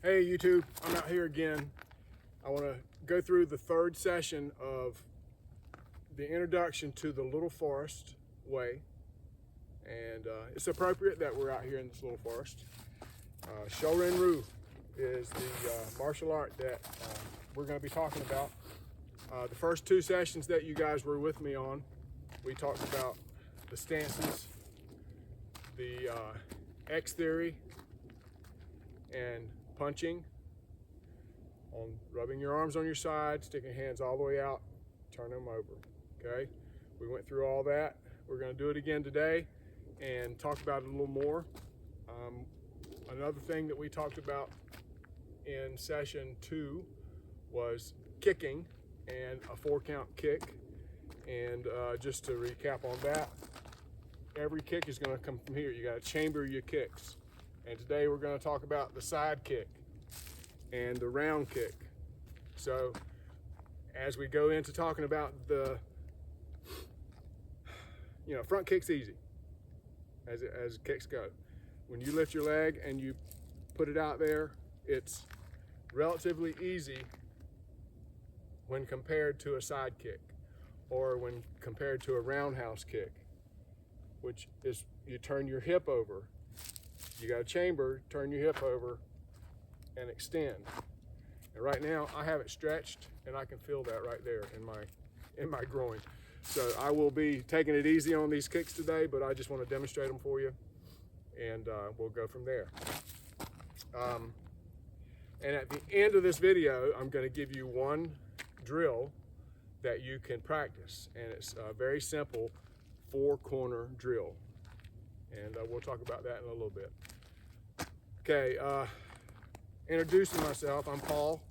Hey YouTube, I'm out here again. I want to go through the third session of the introduction to the Little Forest Way. And it's appropriate that we're out here in this little forest. Shorin Ryu is the martial art that we're going to be talking about. The first two sessions that you guys were with me on, we talked about the stances, the X theory, and punching, on rubbing your arms on your side, sticking hands all the way out, turn them over, okay? We went through all that. We're gonna do it again today and talk about it a little more. Another thing that we talked about in session 2 was kicking and a 4-count kick. And just to recap on that, every kick is gonna come from here. You gotta chamber your kicks. And today we're gonna talk about the side kick and the round kick. So as we go into talking about the, front kick's easy as kicks go. When you lift your leg and you put it out there, it's relatively easy when compared to a side kick or when compared to a roundhouse kick, which is you turn your hip over. You got a chamber, turn your hip over and extend. And right now I have it stretched and I can feel that right there in my groin. So I will be taking it easy on these kicks today, but I just want to demonstrate them for you, and we'll go from there. And at the end of this video, I'm going to give you one drill that you can practice, and it's a very simple 4-corner drill. And we'll talk about that in a little bit. Okay, introducing myself, I'm Paul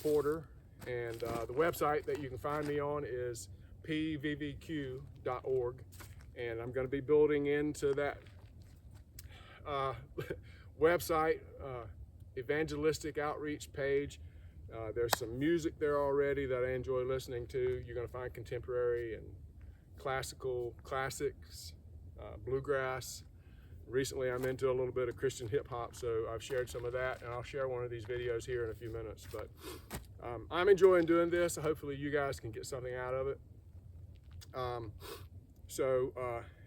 Porter, and the website that you can find me on is pvvq.org, and I'm going to be building into that website evangelistic outreach page. There's some music there already that I enjoy listening to. You're going to find contemporary and classics, bluegrass. Recently I'm into a little bit of Christian hip-hop, so I've shared some of that, and I'll share one of these videos here in a few minutes. But I'm enjoying doing this. Hopefully you guys can get something out of it.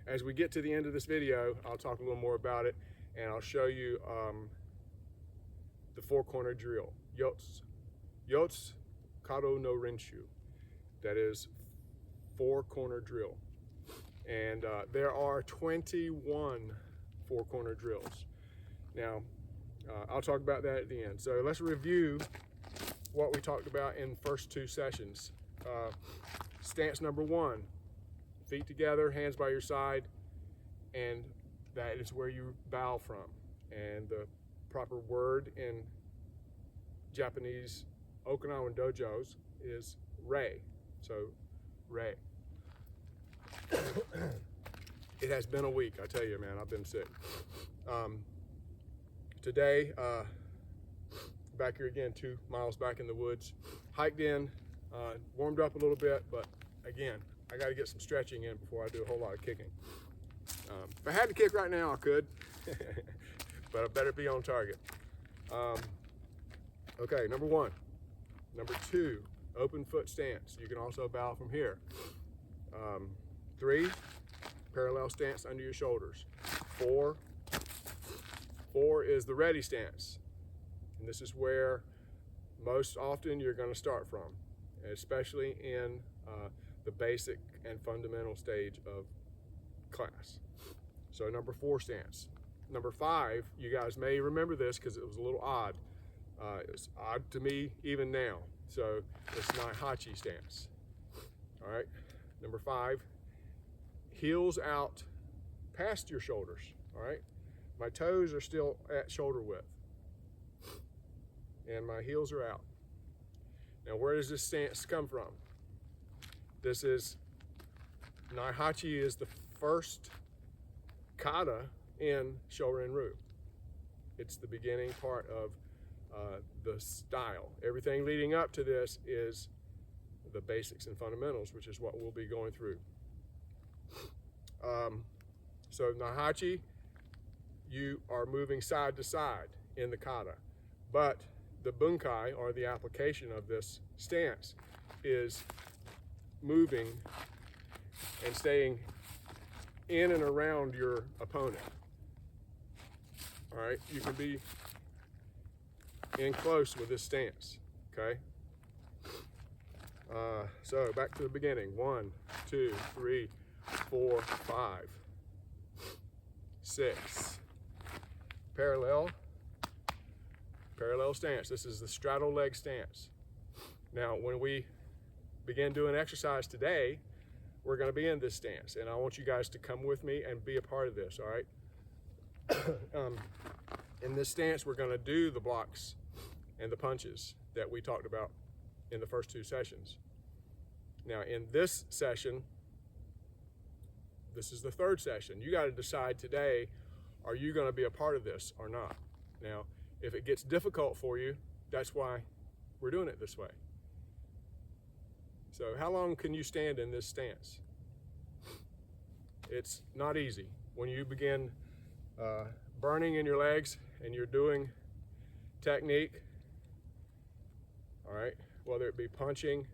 As we get to the end of this video, I'll talk a little more about it, and I'll show you the 4-corner drill, yotsu, kado no renshu. That is 4-corner drill. And there are 21 4-corner drills. Now, I'll talk about that at the end. So let's review what we talked about in the first 2 sessions. Stance number 1, feet together, hands by your side, and that is where you bow from. And the proper word in Japanese Okinawan dojos is rei. So, rei. It has been a week, I tell you, man. I've been sick. Today, back here again, 2 miles back in the woods. Hiked in, warmed up a little bit, but again, I got to get some stretching in before I do a whole lot of kicking. If I had to kick right now, I could, but I better be on target. Okay, number 1. Number 2, open foot stance. You can also bow from here. 3, parallel stance under your shoulders. 4 is the ready stance. And this is where most often you're going to start from, especially in the basic and fundamental stage of class. So number 4 stance. Number 5, you guys may remember this because it was a little odd. It's odd to me even now. So it's Naihachi stance. All right. Number 5, heels out past your shoulders. All right. My toes are still at shoulder width, and my heels are out. Now, where does this stance come from? This is Naihachi is the first kata in Shorin Ryu. It's the beginning part of the style. Everything leading up to this is the basics and fundamentals, which is what we'll be going through. So Naihachi, you are moving side to side in the kata, But the bunkai, or the application of this stance, is moving and staying in and around your opponent. All right, you can be in close with this stance, okay? So back to the beginning. 1, 2, 3, 4, 5, 6. Parallel stance. This is the straddle leg stance. Now, when we begin doing exercise today, we're going to be in this stance, and I want you guys to come with me and be a part of this, all right? In this stance, we're going to do the blocks and the punches that we talked about in the first 2 sessions. Now, in this session, this is the 3rd session. You got to decide today, are you going to be a part of this or not? Now, if it gets difficult for you, that's why we're doing it this way. So how long can you stand in this stance? It's not easy. When you begin burning in your legs and you're doing technique, all right, whether it be punching,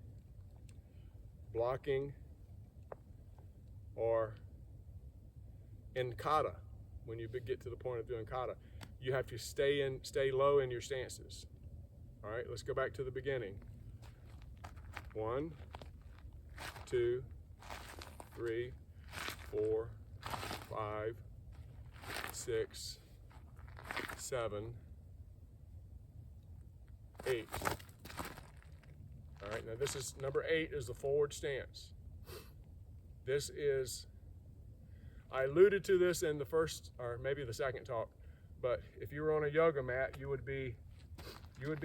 blocking, or in kata, when you get to the point of doing kata, you have to stay low in your stances. All right, let's go back to the beginning. 1, 2, 3, 4, 5, 6, 7, 8. All right, now this is number 8 is the forward stance. This is, I alluded to this in the first or maybe the second talk, but if you were on a yoga mat, you would be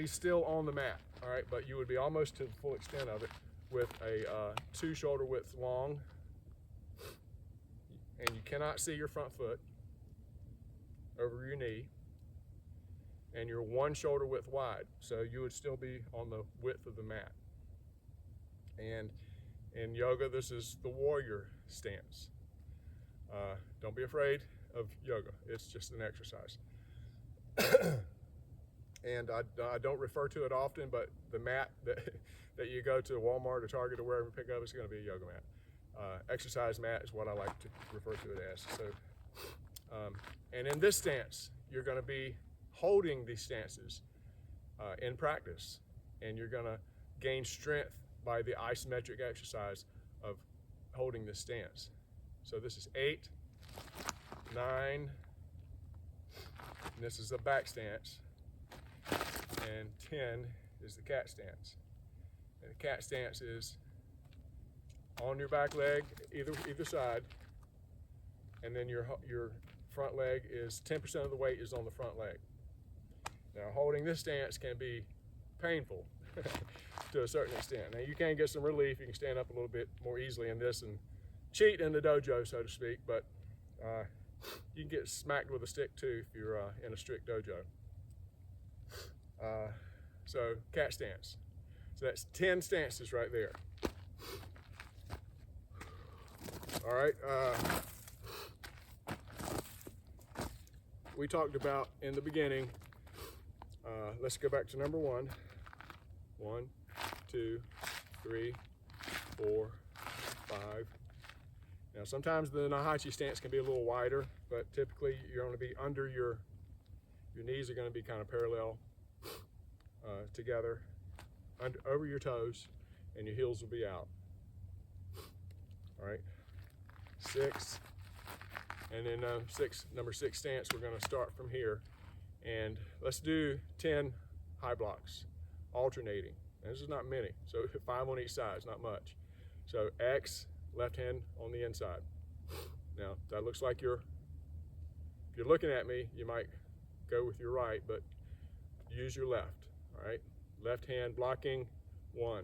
still on the mat, all right, but you would be almost to the full extent of it with a 2 shoulder width long, and you cannot see your front foot over your knee, and you're 1 shoulder width wide, so you would still be on the width of the mat. And in yoga, this is the warrior stance. Don't be afraid of yoga. It's just an exercise. And I don't refer to it often, but the mat that you go to Walmart or Target or wherever and pick up is going to be a yoga mat. Exercise mat is what I like to refer to it as. So, and in this stance, you're going to be holding these stances in practice, and you're going to gain strength by the isometric exercise of holding this stance. So this is 8, 9, and this is the back stance, and 10 is the cat stance. And the cat stance is on your back leg, either side, and then your front leg is 10% of the weight is on the front leg. Now, holding this stance can be painful to a certain extent. Now, you can get some relief. You can stand up a little bit more easily in this and cheat in the dojo, so to speak, but you can get smacked with a stick too if you're in a strict dojo. So, cat stance. So that's 10 stances right there. All right. We talked about in the beginning, let's go back to number 1. 1, 2, 3, 4, 5. Now sometimes the Nahachi stance can be a little wider, but typically you're going to be under your knees are going to be kind of parallel together, over your toes, and your heels will be out. All right, 6, and then number 6 stance, we're going to start from here, and let's do 10 high blocks, alternating. And this is not many, so 5 on each side is not much. So X, left hand on the inside. Now that looks like if you're looking at me, you might go with your right, but use your left. All right, left hand blocking. 1,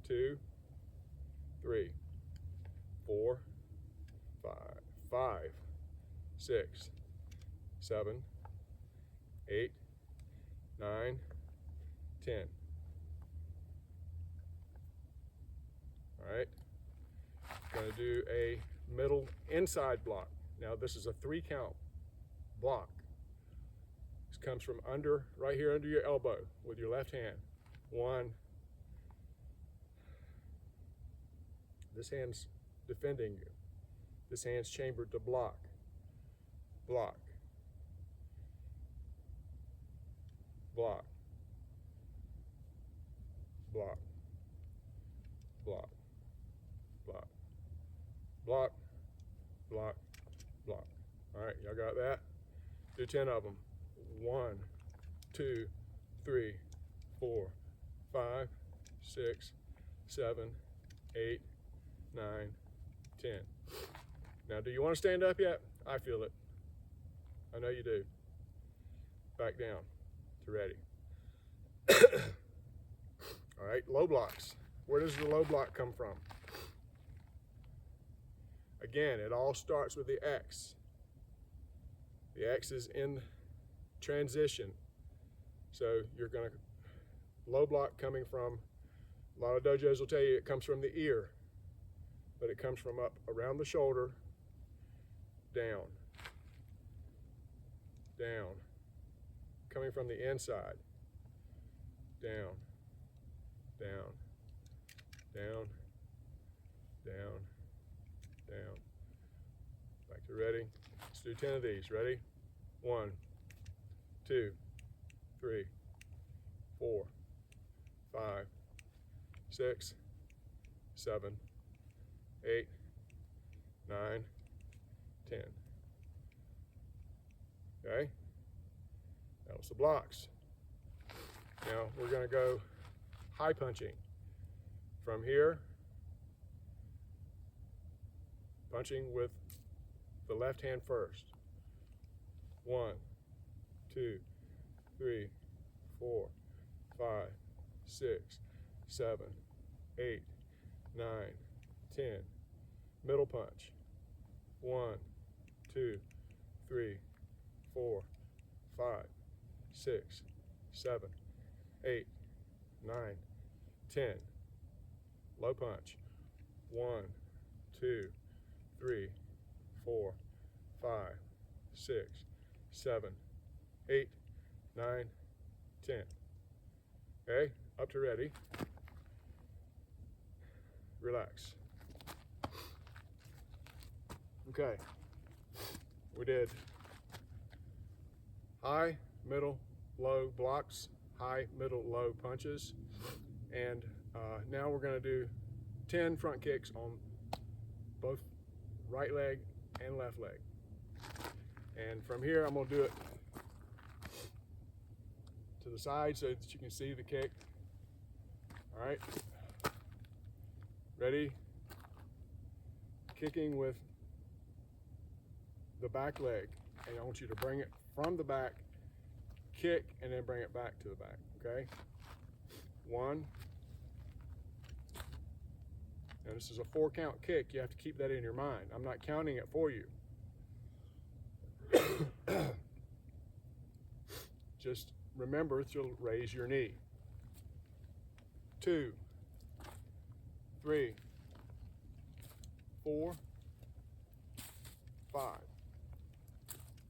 2, 3, 4, 5, 6, 7, 8, 9, 10. All right, going to do a middle inside block. Now this is a 3 count block. comes from under, right here under your elbow with your left hand. 1. This hand's defending you. This hand's chambered to block. Block. Block. Block. Block. Block. Block. Block. Block. All right, y'all got that? Do 10 of them. 1, 2, 3, 4, 5, 6, 7, 8, 9, 10. Now, do you want to stand up yet? I feel it. I know you do. Back down to ready. All right, low blocks. Where does the low block come from? Again, it all starts with the X. The X is in transition. So you're going to, low block coming from, a lot of dojos will tell you it comes from the ear, but it comes from up around the shoulder, down, down, coming from the inside, down, down, down, down, down. Back to ready. Let's do 10 of these. Ready? 1, 2, 3, 4, 5, 6, 7, 8, 9, 10. Okay? That was the blocks. Now we're going to go high punching. From here, punching with the left hand first. 1, 2, 3, 4, 5, 6, 7, 8, 9, 10. Middle punch. 1, 2, 3, 4, 5, 6, 7, 8, 9, 10. Low punch. 1, 2, 3, 4, 5, 6, 7, 8, 9, 10. Okay, up to ready. Relax. Okay, we did high, middle, low blocks, high, middle, low punches, and now we're going to do 10 front kicks on both right leg and left leg. And from here, I'm going to do it to the side so that you can see the kick. All right, ready? Kicking with the back leg, and I want you to bring it from the back, kick, and then bring it back to the back, okay? 1. Now this is a 4-count kick. You have to keep that in your mind. I'm not counting it for you. Just remember to raise your knee. 2, 3, 4, 5,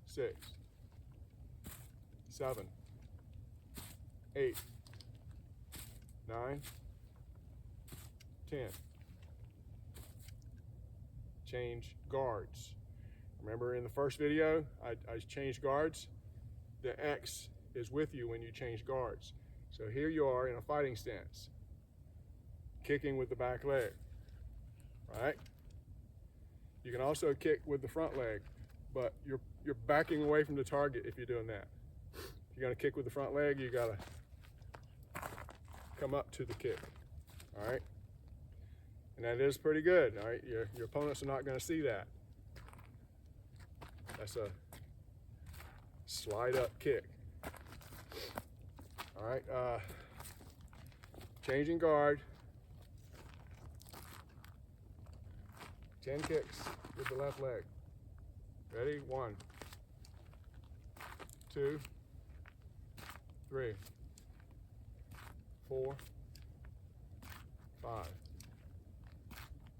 6, 7, 8, 9, 10. Change guards. Remember in the first video, I changed guards. The X is with you when you change guards. So here you are in a fighting stance, kicking with the back leg, right? You can also kick with the front leg, but you're backing away from the target if you're doing that. If you're gonna kick with the front leg, you gotta come up to the kick, all right? And that is pretty good, all right? Your opponents are not gonna see that. That's a slide up kick. All right, changing guard. 10 kicks with the left leg. Ready? 1, 2, 3, 4, 5,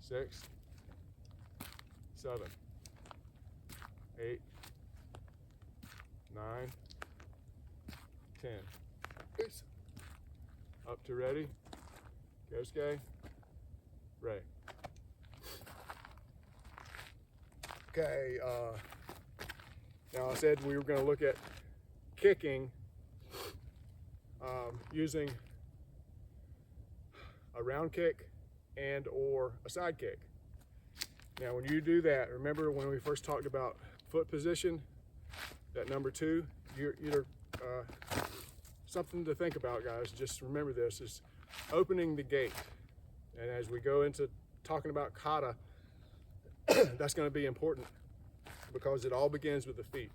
6, 7, 8, 9, 10. Peace. Up to ready. Yosuke. Ray. Okay, now I said we were going to look at kicking using a round kick and or a side kick. Now when you do that, remember when we first talked about foot position, that number 2, you're something to think about, guys. Just remember this is opening the gate. And as we go into talking about kata, that's going to be important because it all begins with the feet.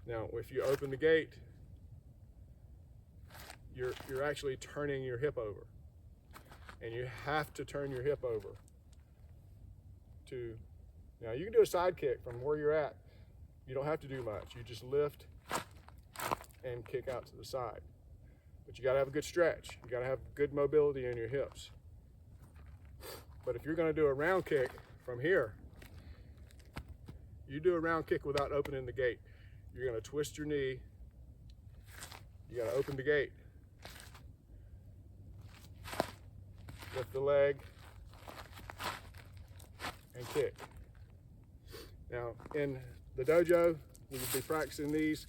Now, if you open the gate, you're actually turning your hip over. And you have to turn your hip over to, now you can do a side kick from where you're at. You don't have to do much. You just lift and kick out to the side. But you gotta have a good stretch. You gotta have good mobility in your hips. But if you're gonna do a round kick from here, you do a round kick without opening the gate. You're gonna twist your knee. You gotta open the gate. Lift the leg and kick. Now in the dojo, we would be practicing these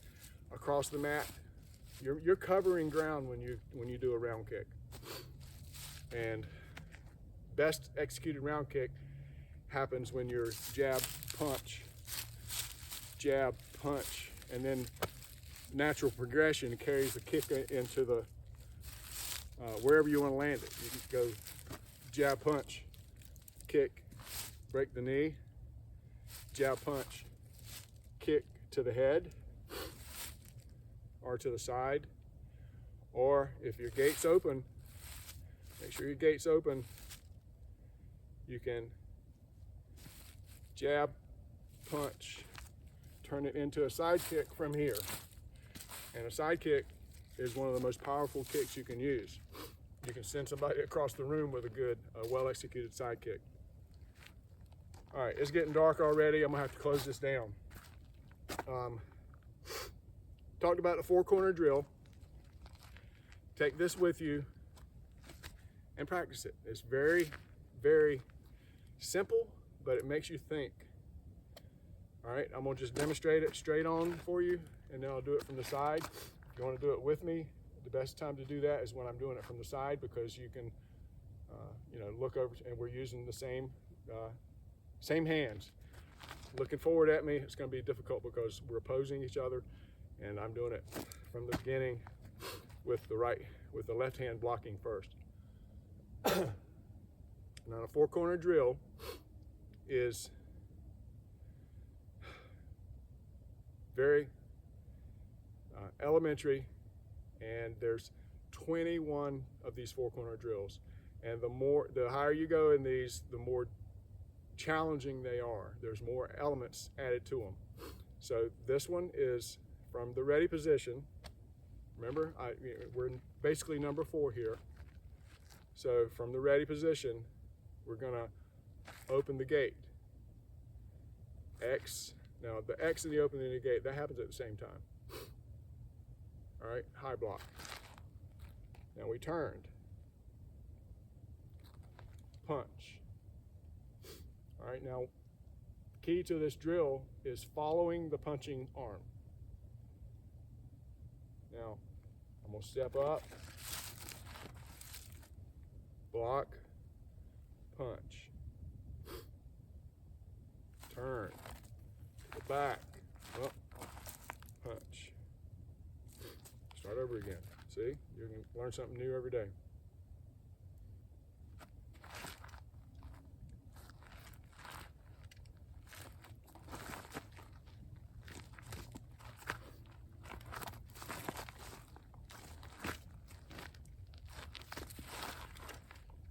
across the mat. You're covering ground when you do a round kick. And best executed round kick happens when you're jab, punch, and then natural progression carries the kick into the wherever you want to land it. You can go jab, punch, kick, break the knee, jab, punch, kick to the head or to the side. Or if your gate's open, make sure your gate's open. You can jab, punch, turn it into a side kick from here. And a side kick is one of the most powerful kicks you can use. You can send somebody across the room with a good, well-executed side kick. All right, it's getting dark already. I'm gonna have to close this down. Talked about the 4-corner drill. Take this with you and practice it. It's very, very simple, but it makes you think. All right, I'm gonna just demonstrate it straight on for you, and then I'll do it from the side. If you wanna do it with me, the best time to do that is when I'm doing it from the side, because you can, look over, and we're using the same hands. Looking forward at me, it's gonna be difficult because we're opposing each other, and I'm doing it from the beginning with the left hand blocking first. Now a 4-corner drill is very elementary, and there's 21 of these 4-corner drills. And the higher you go in these, the more challenging they are. There's more elements added to them. So this one is from the ready position. Remember, we're basically number 4 here. So from the ready position, we're gonna open the gate. X. Now the X and the opening of the gate, that happens at the same time. All right, high block. Now we turned. Punch. All right, now key to this drill is following the punching arm. Now I'm gonna step up, block, punch, turn, to the back, up, punch. Start over again. See, you can learn something new every day.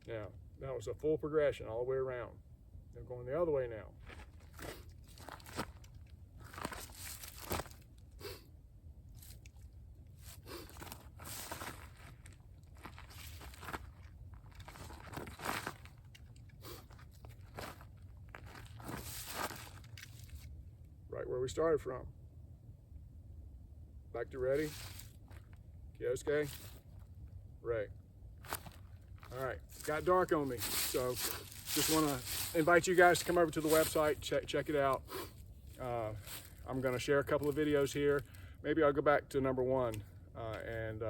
Now, that was a full progression all the way around. I'm going the other way now. Right where we started from. Back to ready. Kyosuke, Ray. All right, got dark on me, so just want to invite you guys to come over to the website, check it out. I'm going to share a couple of videos here. Maybe I'll go back to number 1 and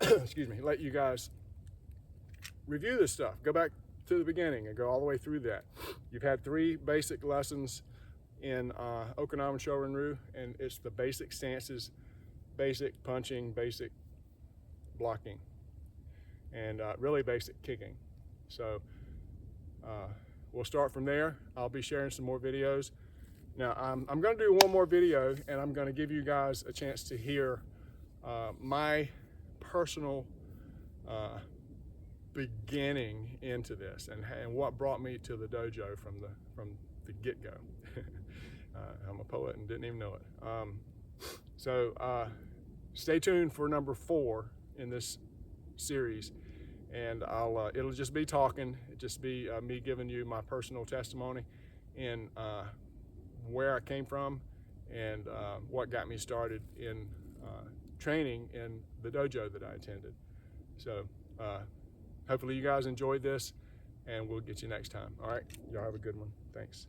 excuse me, let you guys review this stuff. Go back to the beginning and go all the way through that. You've had 3 basic lessons in Okinawan Shorin Ryu, and it's the basic stances, basic punching, basic blocking, and really basic kicking. So we'll start from there. I'll be sharing some more videos. Now I'm going to do one more video, and I'm going to give you guys a chance to hear my personal beginning into this, and what brought me to the dojo from the get-go. I'm a poet and didn't even know it. So stay tuned for number 4 in this series, and it'll just be talking. It'll just be me giving you my personal testimony and where I came from and what got me started in training in the dojo that I attended. So hopefully you guys enjoyed this, and we'll get you next time. All right, y'all have a good one. Thanks.